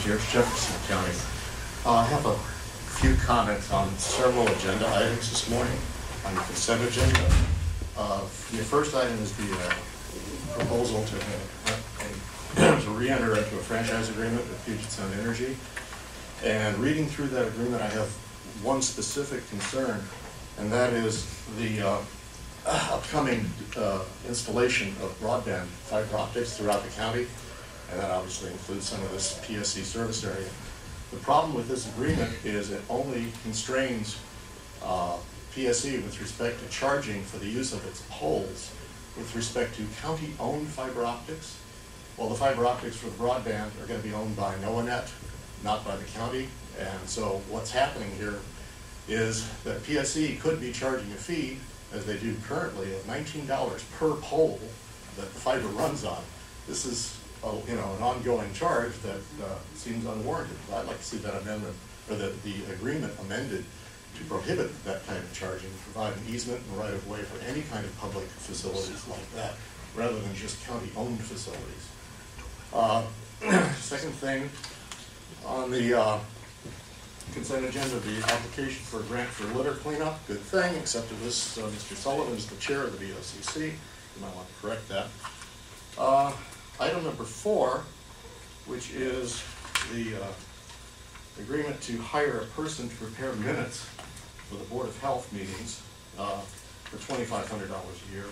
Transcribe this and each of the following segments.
Thiersch, Jefferson County. I have a few comments on several agenda items this morning on the consent agenda. The first item is the proposal to re-enter into a franchise agreement with Puget Sound Energy. And reading through that agreement, I have one specific concern, and that is the upcoming installation of broadband fiber optics throughout the county, and that obviously includes some of this PSC service area. The problem with this agreement is it only constrains PSC with respect to charging for the use of its poles with respect to county-owned fiber optics. Well, the fiber optics for the broadband are going to be owned by NOAANet, not by the county, and so what's happening here is that PSC could be charging a fee, as they do currently, of $19 per pole that the fiber runs on. This is an ongoing charge that seems unwarranted. I'd like to see that amendment, or the agreement amended to prohibit that kind of charging, provide an easement and right of way for any kind of public facilities like that, rather than just county-owned facilities. Second thing, on the consent agenda, the application for a grant for litter cleanup, good thing, except that this Mr. Sullivan is the chair of the BOCC. You might want to correct that. Item number 4, which is the agreement to hire a person to prepare minutes for the Board of Health meetings for $2,500 a year.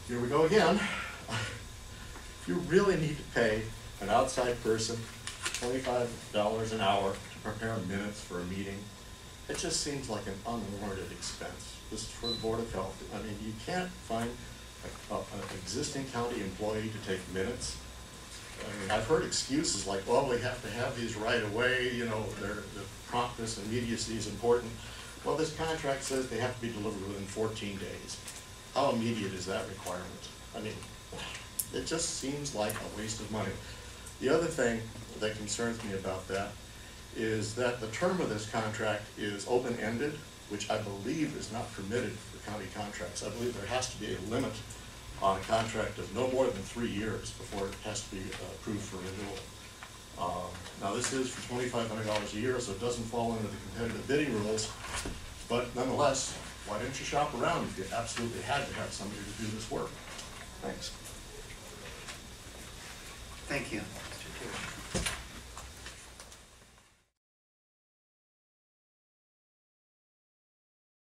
Here we go again. If you really need to pay an outside person $25 an hour to prepare minutes for a meeting, it just seems like an unwarranted expense. This is for the Board of Health. I mean, you can't find an existing county employee to take minutes. I mean, I've heard excuses like, well, we have to have these right away, the promptness and immediacy is important. Well, this contract says they have to be delivered within 14 days. How immediate is that requirement? I mean, it just seems like a waste of money. The other thing that concerns me about that is that the term of this contract is open-ended, which I believe is not permitted for county contracts. I believe there has to be a limit on a contract of no more than 3 years before it has to be approved for renewal. Now this is for $2,500 a year, so it doesn't fall under the competitive bidding rules, but nonetheless, why didn't you shop around if you absolutely had to have somebody to do this work? Thanks. Thank you.